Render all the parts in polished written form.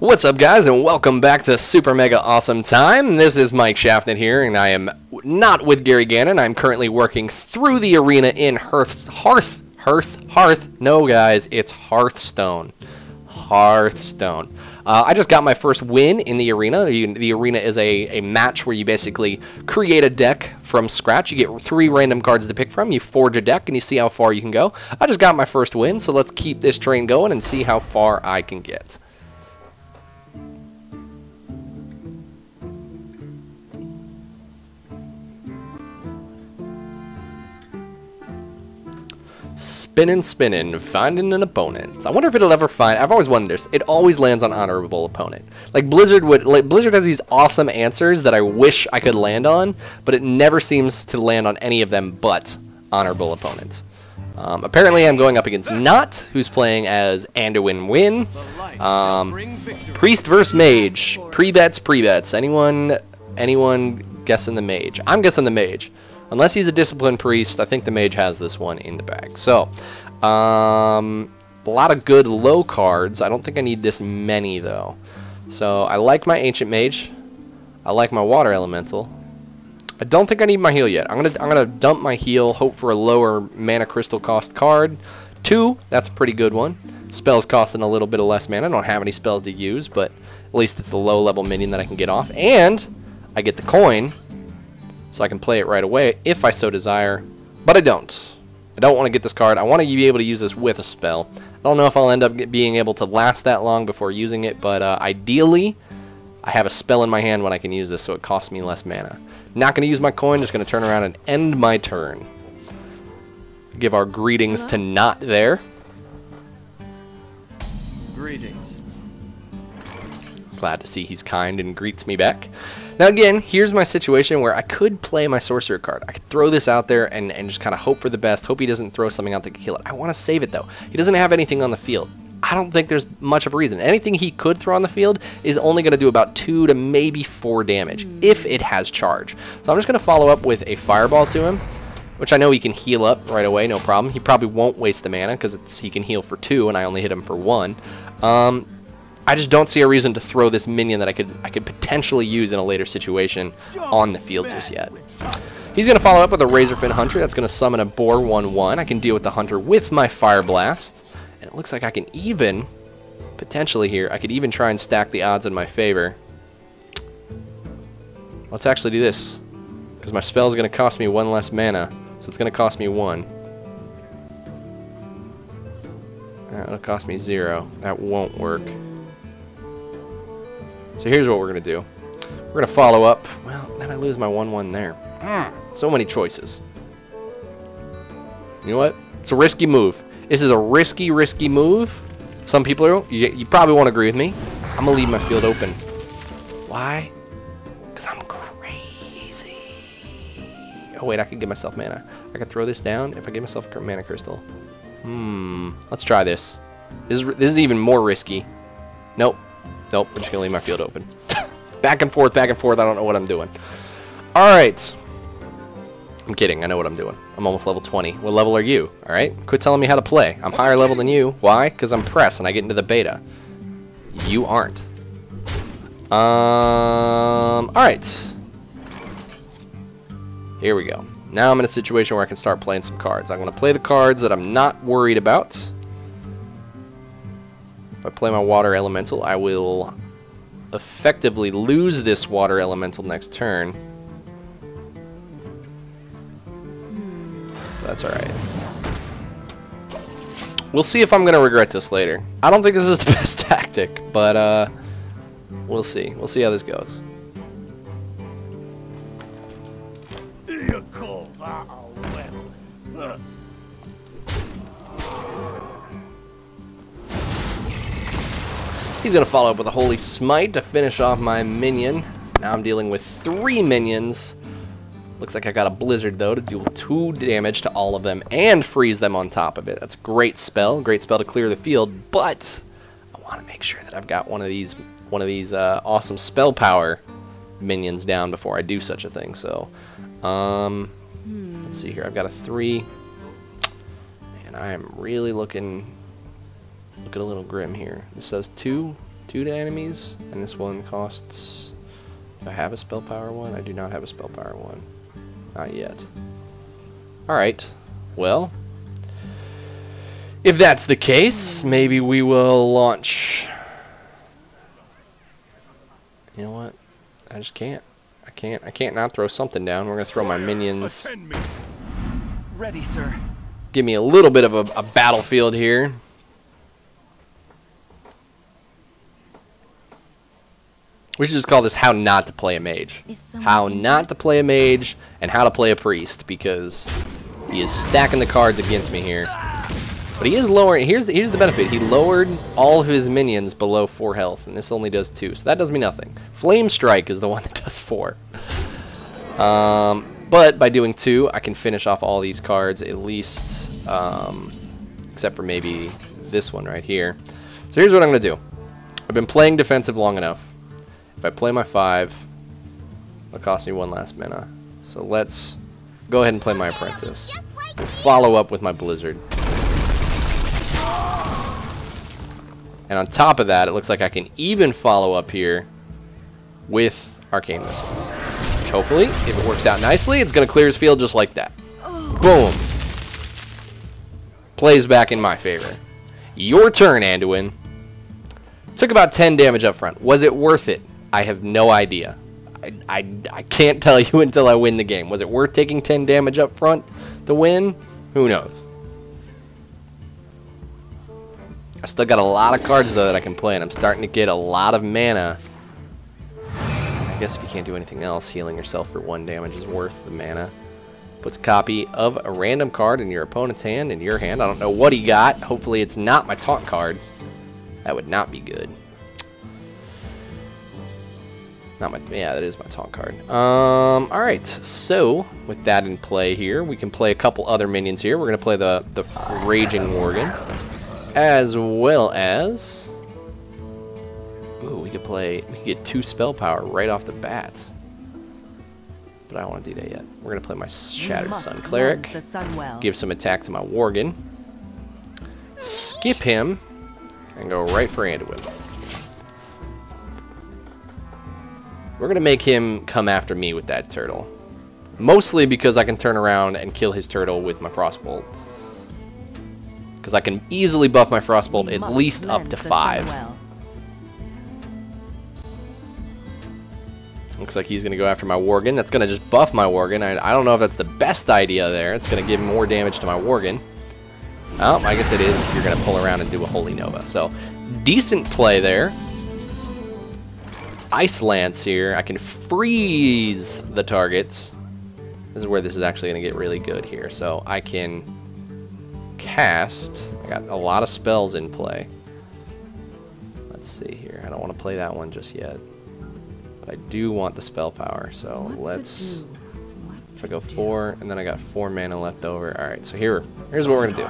What's up, guys, and welcome back to Super Mega Awesome Time. This is Mike Schaffnit here, and I am not with Gary Gannon. I'm currently working through the arena in No, guys, it's Hearthstone. Hearthstone. I just got my first win in the arena. The arena is a match where you basically create a deck from scratch. You get 3 random cards to pick from. You forge a deck, and you see how far you can go. I just got my first win, so let's keep this train going and see how far I can get. Spinning, spinning, finding an opponent. I wonder if it'll ever find. I've always wondered this. It always lands on honorable opponent. Like Blizzard has these awesome answers that I wish I could land on, but it never seems to land on any of them but honorable opponents. Apparently, I'm going up against Not, who's playing as Anduin Wrynn. Priest versus Mage. Pre-bets. Anyone guessing the Mage? I'm guessing the Mage. Unless he's a disciplined priest, I think the mage has this one in the bag. So, a lot of good low cards. I don't think I need this many, though. So, I like my ancient mage. I like my water elemental. I don't think I need my heal yet. I'm gonna dump my heal, hope for a lower mana crystal cost card. 2, that's a pretty good one. Spells costing a little bit of less mana. I don't have any spells to use, but at least it's the low-level minion that I can get off. And I get the coin, so I can play it right away if I so desire, but I don't. I don't want to get this card. I want to be able to use this with a spell. I don't know if I'll end up being able to last that long before using it, but ideally, I have a spell in my hand when I can use this, so it costs me less mana. Not going to use my coin, just going to turn around and end my turn. Give our greetings to Not there. Greetings. Glad to see he's kind and greets me back. Now again, here's my situation where I could play my sorcerer card. I could throw this out there and just kind of hope for the best, hope he doesn't throw something out that can kill it. I want to save it though. He doesn't have anything on the field. I don't think there's much of a reason. Anything he could throw on the field is only going to do about 2 to maybe 4 damage if it has charge. So I'm just going to follow up with a fireball to him, which I know he can heal up right away, no problem. He probably won't waste the mana because he can heal for 2 and I only hit him for 1. I just don't see a reason to throw this minion that I could potentially use in a later situation on the field just yet. He's going to follow up with a Razorfin Hunter. That's going to summon a Boar 1/1. I can deal with the Hunter with my Fire Blast. And it looks like I can even, potentially here, I could even try and stack the odds in my favor. Let's actually do this, because my spell is going to cost me 1 less mana. So it's going to cost me 1. That'll cost me 0. That won't work. So here's what we're going to do. We're going to follow up. Well, then I lose my 1/1 there. So many choices. You know what? It's a risky move. This is a risky move. Some people are, you probably won't agree with me. I'm going to leave my field open. Why? Because I'm crazy. Oh, wait, I can give myself mana. I can throw this down if I give myself a mana crystal. Let's try this. This is even more risky. Nope. Nope, I'm just going to leave my field open. Back and forth, I don't know what I'm doing. Alright. I'm kidding, I know what I'm doing. I'm almost level 20. What level are you? Alright? Quit telling me how to play. I'm higher level than you. Why? Because I'm press and I get into the beta. You aren't. Alright. Here we go. Now I'm in a situation where I can start playing some cards. I'm going to play the cards that I'm not worried about. If I play my water elemental, I will effectively lose this water elemental next turn. That's alright. We'll see if I'm going to regret this later. I don't think this is the best tactic, but we'll see. We'll see how this goes. He's going to follow up with a Holy Smite to finish off my minion. Now I'm dealing with 3 minions. Looks like I got a Blizzard, though, to do 2 damage to all of them and freeze them on top of it. That's a great spell to clear the field, but I want to make sure that I've got one of these awesome spell power minions down before I do such a thing. So, let's see here. I've got a 3, and I am really looking a little grim here. This says 2 2 to enemies, and this one costs... Do I have a spell power one? I do not have a spell power one. Not yet. Alright, well... If that's the case, maybe we will launch... You know what? I just can't. I can't not throw something down. We're going to throw my minions. Ready, sir. Give me a little bit of a battlefield here. We should just call this how not to play a mage. How not to play a mage and how to play a priest, because he is stacking the cards against me here. But he is lowering. Here's the benefit. He lowered all of his minions below 4 health, and this only does 2, so that does me nothing. Flame Strike is the one that does 4. But by doing 2, I can finish off all these cards at least, except for maybe this one right here. So here's what I'm going to do. I've been playing defensive long enough. If I play my 5, it'll cost me 1 last mana. So let's go ahead and play my Apprentice. And follow up with my Blizzard. And on top of that, it looks like I can even follow up here with Arcane Missiles. Which hopefully, if it works out nicely, it's going to clear his field just like that. Boom. Plays back in my favor. Your turn, Anduin. Took about 10 damage up front. Was it worth it? I have no idea. I can't tell you until I win the game. Was it worth taking 10 damage up front to win? Who knows? I still got a lot of cards, though, that I can play, and I'm starting to get a lot of mana. I guess if you can't do anything else, healing yourself for 1 damage is worth the mana. Puts a copy of a random card in your opponent's hand, in your hand. I don't know what he got. Hopefully it's not my taunt card. That would not be good. Yeah, that is my taunt card. Alright, so with that in play here, we can play a couple other minions here. We're going to play the Raging Worgen. As well as, ooh, we could get 2 spell power right off the bat. But I don't want to do that yet. We're gonna play my Shattered Sun Cleric, give some attack to my Worgen, skip him, and go right for Anduin. We're gonna make him come after me with that turtle, mostly because I can turn around and kill his turtle with my Frostbolt. Because I can easily buff my Frostbolt at least up to 5. Looks like he's going to go after my Worgen. That's going to just buff my Worgen. I don't know if that's the best idea there. It's going to give more damage to my Worgen. Oh, I guess it is if you're going to pull around and do a Holy Nova. So, decent play there. Ice Lance here. I can freeze the target. This is where this is actually going to get really good here. So, I can... cast. I got a lot of spells in play. Let's see here. I don't want to play that one just yet. But I do want the spell power. So let's go 4, and then I got 4 mana left over. Alright, so here's what we're going to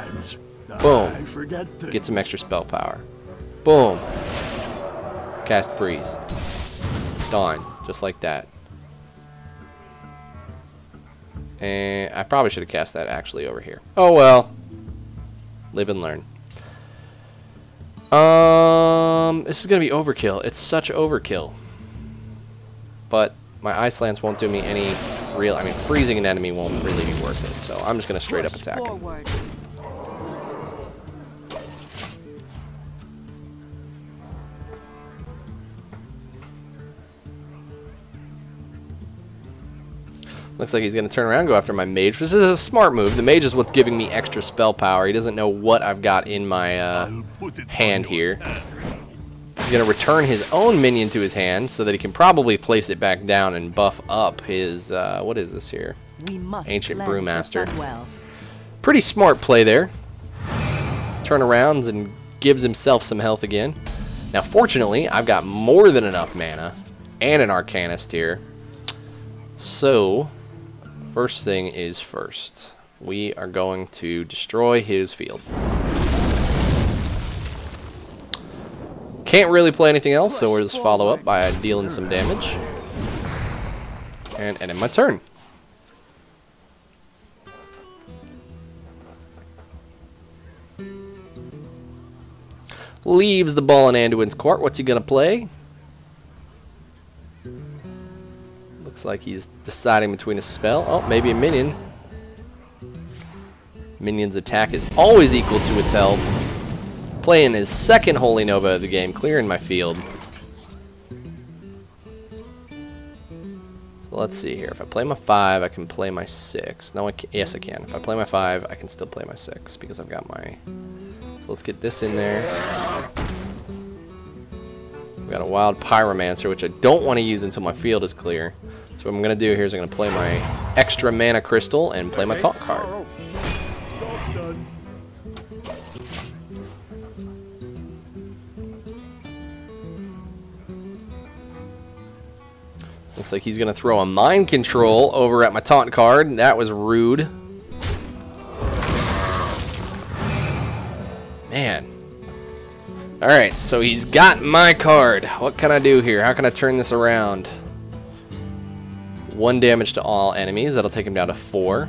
do. Boom. Get some extra spell power. Boom. Cast Freeze. Done. Just like that. And I probably should have cast that actually over here. Oh well. Live and learn. This is gonna be overkill. It's such overkill. But my Ice Lance won't do me any real... I mean, freezing an enemy won't really be worth it. So I'm just gonna straight up attack him. Looks like he's going to turn around and go after my mage. This is a smart move. The mage is what's giving me extra spell power. He doesn't know what I've got in my hand here. He's going to return his own minion to his hand so that he can probably place it back down and buff up his, what is this here? Ancient Brewmaster. Pretty smart play there. Turn around and gives himself some health again. Now, fortunately, I've got more than enough mana and an Arcanist here. So... first thing is first. We are going to destroy his field. Can't really play anything else, so we'll just follow up by dealing some damage. And end my turn. leaves the ball in Anduin's court. What's he going to play? Looks like he's deciding between a spell. Oh, maybe a minion. Minion's attack is always equal to its health. Playing his second Holy Nova of the game, clearing my field. So let's see here. If I play my 5, I can play my 6. No, yes, I can. If I play my 5, I can still play my 6 because I've got my... So let's get this in there. We've got a Wild Pyromancer, which I don't want to use until my field is clear. So what I'm going to do here is I'm going to play my extra mana crystal and play my taunt card. Looks like he's going to throw a Mind Control over at my taunt card. That was rude. Man. Alright, so he's got my card. What can I do here? How can I turn this around? 1 damage to all enemies. That'll take him down to 4.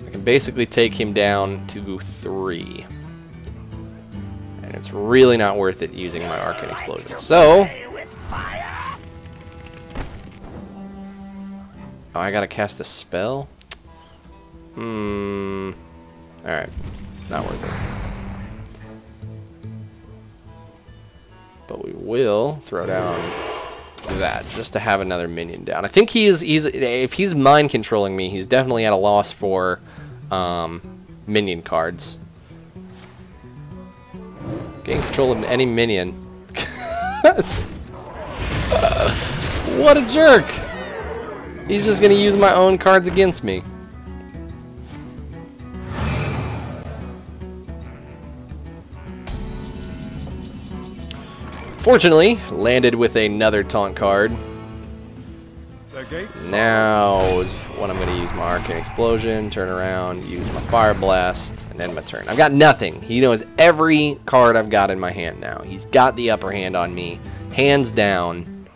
I can basically take him down to 3. And it's really not worth it using my Arcane Explosion. So... Oh, I gotta cast a spell? Alright. Not worth it. But we will throw down that just to have another minion down. I think if he's mind controlling me, he's definitely at a loss for minion cards. Gain control of any minion. What a jerk! He's just gonna use my own cards against me. Fortunately, landed with another taunt card. Now is when I'm going to use my Arcane Explosion, turn around, use my Fire Blast, and end my turn. I've got nothing. He knows every card I've got in my hand now. He's got the upper hand on me, hands down.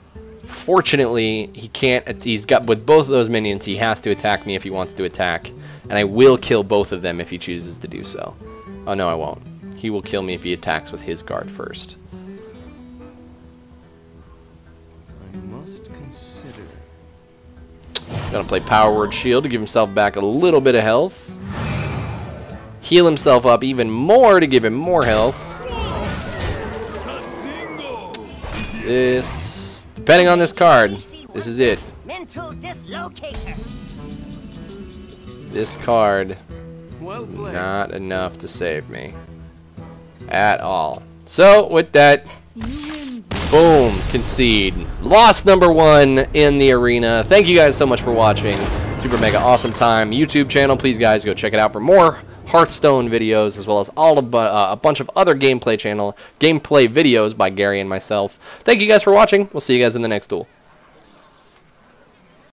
Fortunately, he can't. He's got with both of those minions. He has to attack me if he wants to attack, and I will kill both of them if he chooses to do so. Oh no, I won't. He will kill me if he attacks with his guard first. Gonna play Power Word Shield to give himself back a little bit of health. Heal himself up even more to give him more health. This, depending on this card, this is it. This card, not enough to save me. At all. So, with that, boom, concede. Loss number 1 in the arena. Thank you guys so much for watching. Super mega awesome time. YouTube channel, please guys go check it out for more Hearthstone videos, as well as all of a bunch of other gameplay videos by Gary and myself. Thank you guys for watching. We'll see you guys in the next duel.